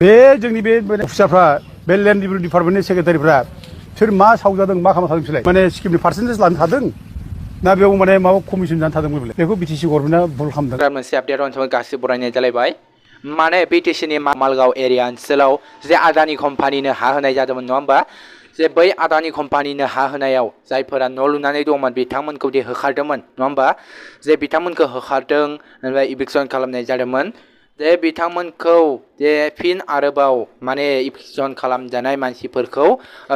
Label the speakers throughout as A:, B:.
A: बे जोंनि बे अफिसारफ्रा बे लेन्ड रिभिनिउ डिपार्टमेन्टनि सेक्रेटारिफ्रा सोर मा सावजादों मा खालामना थादों बिसोरलाय माने स्किमनि पार्सेन्टेज लानो थादों ना बेयाव माने माबा कमिसन जानो थादों बेलाय बेखौ बिटिसि गभर्नमेन्टआ भुल खालामदों।
B: मोनसे आपडेट अनसमाय गासिबो बरायनाय जालायबाय माने बिटिसिनि मालगाव एरिया ओनसोलाव जे आदानि कम्पानिनो हा होनाय जादोंमोन नङा होमबा जे बै आदानि कम्पानिनो हा होनायाव जायफोरा न' लुनानै दंमोन बिथांमोनखौ दि होखारदोंमोन नङा होमबा जे बिथांमोनखौ होखारदों ओमफ्राय इभिक्सन खालामनाय जादोंमोन जे बिथांमोनखौ जे फिन आरोबाव माने इभिक्सन खालामजानाय मानसिफोरखौ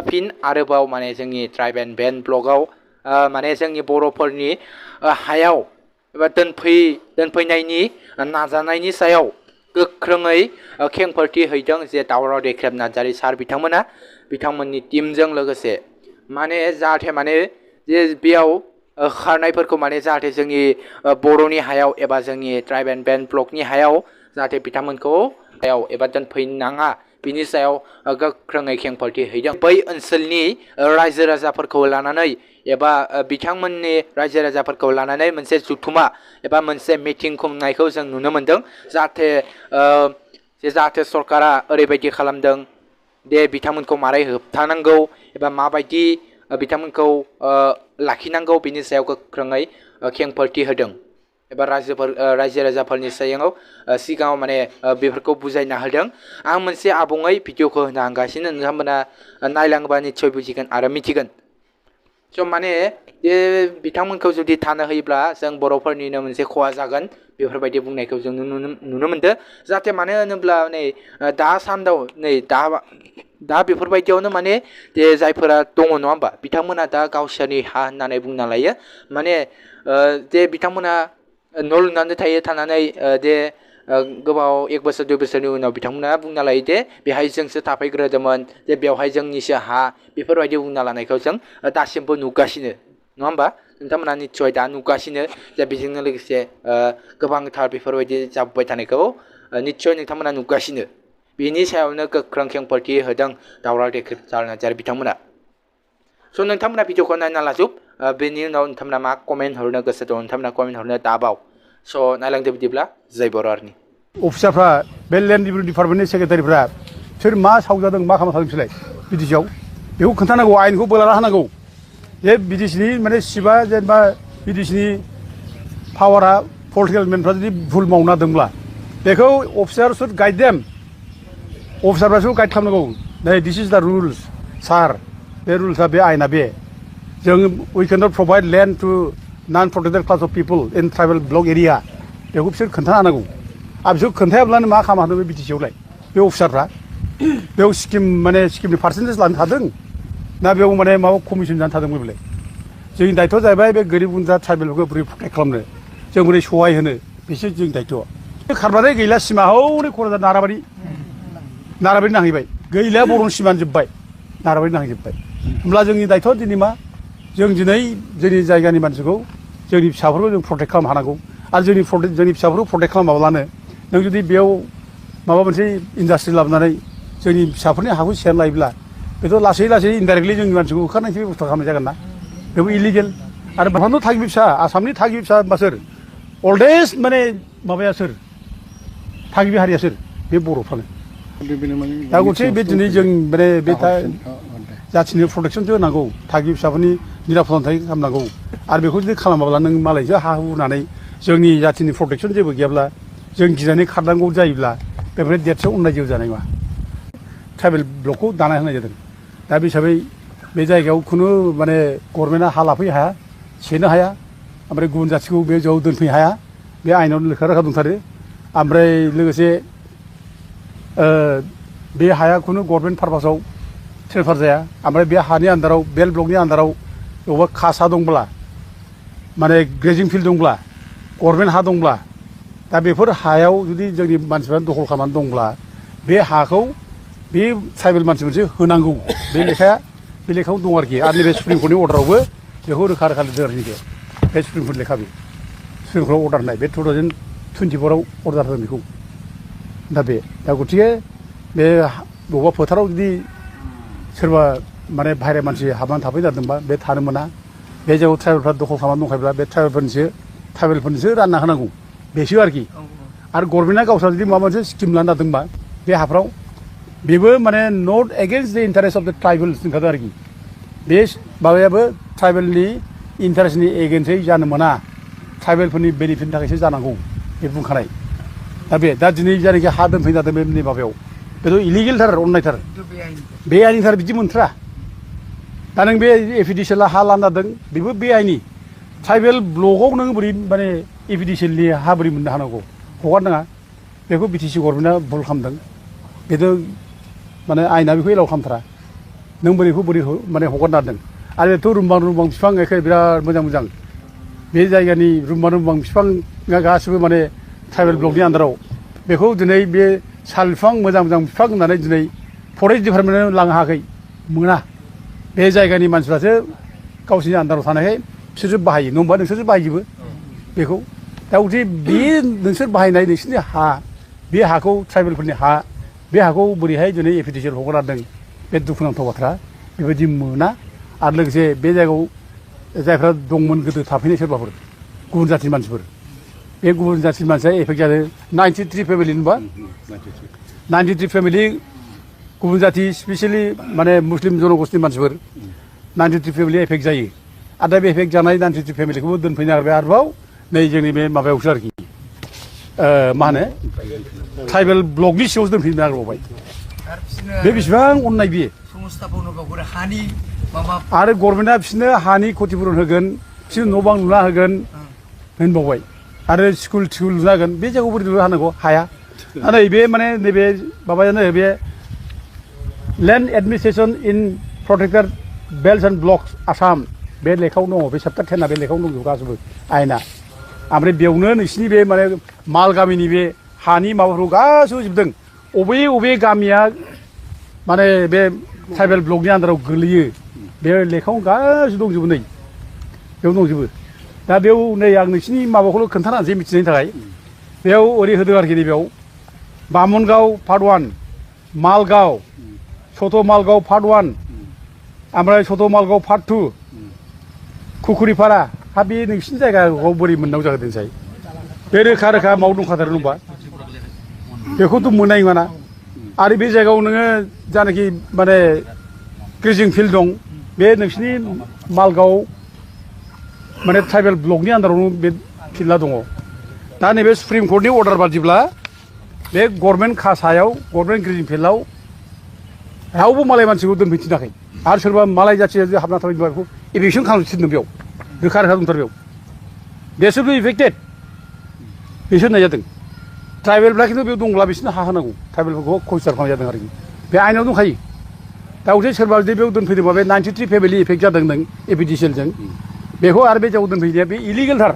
B: फिन आरोबाव माने जोंनि ट्राइब एन्ड बेन्ड ब्लकआव माने जोंनि बर'फोरनि हायाव एबा दोनफैनायनि नाजानायनि सायाव गोख्रोङै खेंफोरथि हैदों जे दावराव देख्रेब नार्जारि सार बिथांमोननि टीमजों लोगोसे माने जाहाथे माने जे बेयाव खारनायफोरखौ माने जाहाथे जोंनि बर'नि हायाव एबा जोंनि ट्राइब एन्ड बेन्ड ब्लकनि हायाव जाहाथे बिथांमोनखौ हायाव एबा दोनफैनाङा बिनि सायाव गोख्रोङै खेंफोरथि हैदों बै ओनसोलनि रायजो राजाफोरखौ लानानै एबा बिथांमोननि रायजो राजाफोरखौ लानानै मोनसे जुथुमा एबा मोनसे मिटिं खुंनायखौ जों नुनो मोनदों जाहाथे सरकारा ओरैबायदि खालामदों दे बिथांमोनखौ मारै होबथानांगौ एबा माबायदि बिथांमोनखौ लाखिनांगौ बिनि सायाव गोख्रोङै खेंफोरथि होदों एबा रायजो राजाफोरनि सिगाङाव माने बेफोरखौ बुजायना होदों आं मोनसे आबुङै भिडिअखौ होनो हांगासिनो नोंथांमोना नायलाङोबा निस्सय बुजिगोन आरो मिथिगोन स' माने बे बिथांमोनखौ जुदि थानो होयोब्ला जों बर'फोरनिनो मोनसे खहा जागोन बेफोरबायदि बुंनायखौ जों नुनो मोनदों जाहाथे मानो होनोब्ला नै दासान्दाव नै दा बेफोरबायदियावनो माने जे जायफोरा दङ नङा होमबा बिथांमोना दा गावसोरनि हा होननानै बुंना लायो माने जे बिथांमोना न' लुनानै थानानै जे गोबाव 1 बोसोर 2 बोसोरनि उनाव बिथांमोना बुंना लायो दे बेहाय जोंसो थाफैग्रोदोंमोन जे बेवहाय जोंनिसो हा बेफोरबायदि बुंना लानायखौ जों दासिमबो नुगासिनो नङा होमबा नोंथांमोना निस्सय दा नुगासिनो जे बेजोंनो लोगोसे गोबांथार बेफोरबायदि जाबोबाय थानायखौ निस्सय नोंथांमोना नुगासिनो बेनि सायावनो गोख्रों खेंफोरथि होदों दावराव देख्रेब नार्जारि बिथांमोना स' नोंथांमोना भिडिअखौ नायना लाजुब बेनि उनाव नोंथांमोना मा कमेन्ट हरनो गोसो दं नोंथांमोना कमेन्ट हरनो दाबाव स' नायलांदो बिदिब्ला जय बर' आर्मि
A: अफिसारफ्रा बे लेन्ड रिभिनिउ डिपार्टमेन्टनि सेक्रेटारिफ्रा सोर मा सावजादों मा खालामना थादों बिसोरलाय बिटिसिआव बेखौ खोन्थानांगौ आयेनखौ बोलाना होनांगौ जे बिटिसिनि माने सिबा जेनेबा बिटिसिनि पावारा पलिटिकेल मेनफ्रा जुदि भुल मावना दोंब्ला बेखौ अफिसार शुड गाइड देम अफिसारफ्रासो गाइड खालामनांगौ नै दिस इज दा रुल्स सार बे रुल्सआ बे आयेना बे जों we can not provide land to non protected class of people in tribal block area बेखौ बिसोर खोन्थाना होनांगौ आरो बिसोर खोन्थायाब्लानो मा खालामनो हादों बे बिटिसिआवलाय बे अफिसारफ्रा बेयाव स्किमनि पार्सेन्टेज लानो थादों ना बेयाव माने माबा कमिसन जानो थादों बेलाय जोंनि दायथ'आ जाहैबाय बे गोरिब गुन्द्रा ट्राइबेलफोरखौ बोरै प्रटेक्ट खालामनो जों बोरै सहाय होनो बिसोर जोंनि दायथ'आ खारबाथाय गैला सिमा हौनै क'क्राझार नाराबारि नांहैबाय गैला बर'नि सिमानो जोब्बाय नाराबारि नांहैजोब्बाय होमब्ला जोंनि दायथ'आ दिनै मा जों दिनै जोंनि जायगानि मानसिखौ जोंनि फिसाफोरखौ जों प्रटेक्ट खालामनो हानांगौ आरो जोंनि फिसाफोरखौ प्रटेक्ट खालामाब्लानो नों जुदि बेयाव माबा मोनसे इन्डास्ट्रि लाबोनानै जोंनि फिसाफोरनि हाखौ सेनानै लायोब्ला बेथ' लासै इनडाइरेक्टलि जोंनि मानसिखौ होखारनायसो बेबस्था खालामनाय जागोन ना बेबो इलिगेल आरो भारतनि थागिबि फिसा आसामनि थागिबि फिसा होनबा सोर अल्डेस्ट माने माबाया सोर थागिबि हारिया सोर बे बर'फ्रानो दा गथे बे दिनै जों माने बे जाथिनि प्रटेक्सनसो होनांगौ थागिबि फिसाफोरनि निरापद खालामनांगौ आरो बेखौ जुदि खालामाब्ला नों मालायसो हा हुनानै जोंनि जाथिनि प्रटेक्सन जेबो गैयाब्ला जों गिनानै खारनांगौ जायोब्ला बेनिफ्राय देरस'आव उननाय जेबो जानाय नङा ट्राइबेल ब्लकखौ दाना होनाय जादों दा बे हिसाबै बे जायगायाव खुनु माने गभर्नमेन्टआ हा लाफैनो हाया सेनो हाया ओमफ्राय गुबुन जाथिखौ बे जायगायाव दोनफैनो हाया बे आयेनाव रोखा दंथारो ओमफ्राय लोगोसे बे हाया खुनु गभर्नमेन्ट पारपासाव ट्रेन्सफार जाया ओमफ्राय बे हानि आन्दाराव बेल ब्लकनि आन्दाराव बबेबा खासा दंब्ला माने ग्रेजिं फिल्ड दंब्ला गभर्नमेन्ट हा दंब्ला दा बेफोर हायाव जुदि जोंनि मानसिफ्रा दखल खालामनानै दंब्ला बे हाखौ बे ट्राइबेल मानसिफोरसो होनांगौ बे लेखायाव दं आरोखि आरो नैबे सुप्रिम कर्टनि अर्डारावबो बेखौ रोखा लिरदों आरोखि बे सुप्रिम कर्ट लेखा बे सुप्रिम कर्टआव अर्डार होनाय बे 2024आव अर्डार होदों बेखौ दा गथिखे बे बबेबा फोथाराव जुदि सोरबा माने बाहेरा मानसि हाबनानै थाफैनो जादोंबा बे थानो मोना बे जायगायाव ट्राइबेलफ्रा दखल खालामनानै दंखायोब्ला बे ट्राइबेलफोरनोसो रानना होनांगौ बेसो आरोखि आरो गभर्नमेन्टआ गावस्रा जुदि माबा मोनसे स्किम लानो नागिरदोंबा बे हाफ्राव बेबो माने नट एगेन्स्ट द इन्टारेस्ट अफ द ट्राइबेल होनखादों आरोखि बे माबायाबो ट्राइबेलनि इन्टारेस्टनि एगेन्स्टै जानो मोना ट्राइबेलफोरनि बेनिफिटनि थाखायसो जानांगौ बे बुंखानाय दा दिनै जायनाखि हा दोनफैनाय जादों बे माबायाव बेथ' इलिगेलथार अननायथार बे आइनथार बिदि मोनथ्रा दा नों बे एफिडिसियेला हा लाना दों बेबो बे आइनि ट्राइबेल ब्लकआव नों बोरै माने एफिडिसियेलनि हा बोरै मोननो हानांगौ हगारनाङा बेखौ बिटिसि गभर्नमेन्टआ भुल खालामदों बेथ' माने आइना बेखौ एलाउ खालामथारा नों बोरैखौ बोरै माने हगारना होदों आरो बेथ' रुमबां रुमबां बिफां एखे बिराद मोजां मोजां बे जायगानि रुमबां रुमबां बिफाङा गासिबो माने ट्राइबेल ब्लकनि आन्दाराव बेखौ दिनै बे साल बिफां मोजां मोजां बिफां होननानै दिनै फरेस्ट डिपार्टमेन्टआव लांनो हायाखै मोना बे जायगानि मानसिफ्रासो गावसिनि आन्दाराव थानायखाय बिसोरसो बाहायो नङा होमबा नोंसोरसो बाहायजोबो बेखौ दा उथे बे नोंसोर बाहायनाय नोंसोरनि हा बे हाखौ ट्राइबेलफोरनि हा बे हाखौ बोरैहाय दिनै एफिडिसियेल हगारदों बे दुखुनांथाव बाथ्रा बेबायदि मोना आरो लोगोसे बे जायगायाव जायफ्रा दंमोन गोदो थाफैनाय सोरबाफोर गुबुन जाथिनि मानसिफोर बे गुबुन जाथिनि मानसिया एफेक्ट जादों 93 फेमिलि होनबा 93 फेमिलि गुबुन जाथि स्पेसियेलि माने मुस्लिम जनगोष्ठीनि मानसिफोर 93 फेमिलि एफेक्ट जायो आरो दा बे एफेक्ट जानाय 93 फेमिलिखौबो दोनफैनो नागिरबाय आरोबाव नै जोंनि बे माबायावसो आरोखि मा होनो ट्राइबेल ब्लकनि सिङावसो दोनफैनो नागिरबावबाय बे बेसेबां अननाय बियो आरो गभर्नमेन्टआ बिसोरनो हानि क्षतिपुरन होगोन बिसोरनो न' बां लुना होगोन होनबावबाय आरो स्कुल थिकुल लुना होगोन बे जायगायाव बोरै लुना होनांगौ हाया नैबे माने नैबे माबायानो बे land administration in protected belts and blocks Assam बे लेखायाव दङ बे चेप्टार 10 बे लेखायाव दंजोबो गासैबो आयेना ओमफ्राय बेयावनो नोंसिनि बे माने माल गामिनि बे हानि माबाफोरखौ गासैबो जोबदों अबे गामिया माने बे ट्राइबेल ब्लकनि आन्दाराव गोलैयो बे लेखायाव गासैबो दंजोबो नै बेयाव दंजोबो दा बेयाव नै आं नोंसिनि माबाखौल' खोन्थाना होनोसै मिथिनायनि थाखाय बेयाव ओरै होदों आरोखि बेयाव बामनगाव पार्ट 1 मालगाव सथ' मालगाव पार्ट 1 ओमफ्राय सथ' मालगाव पार्ट 2 खुखुरिपारा हा बे नोंसिनि जायगाखौ बोरै मोननांगौ जागोन बे रोखा रोखा माव दंखाथारो नंबा बेखौथ' मोननाय नङाना आरो बे जायगायाव नोङो जानाखि माने ग्रेजिं फिल्ड दं बे नोंसिनि मालगाव माने ट्राइबेल ब्लकनि आन्दारावनो बे फिल्डआ दङ दा नैबे सुप्रिम कर्टनि अर्डार बादिब्ला बे गभर्नमेन्ट सायाव गभर्नमेन्ट ग्रेजिं फिल्डआव रावबो मालाय मानसिखौ दोनफैथिनाखै आरो सोरबा मालाय जाथिया हाबना थाबाय बेखौ इभिकसन खालामनो थिनदों बेयाव रोखा रोखा दंथारो बेयाव बेसोरबो इफेक्टेड बिसोर होननाय जादों ट्राइबेलफ्रा खिन्थु बेयाव दंब्ला बिसोरनो हा होनांगौ ट्राइबेलफोरखौ कनसिडार खालामनाय जादों आरोखि बे आइनाव दंखायो दा उथे सोरबा जुदि बेयाव दोनफैदोंबा बे 93 फेमिलि इफेक्ट जादों नों एफिडिसियेलजों बेखौ आरो बे जायगायाव दोनफैनाया बे इलिगेलथार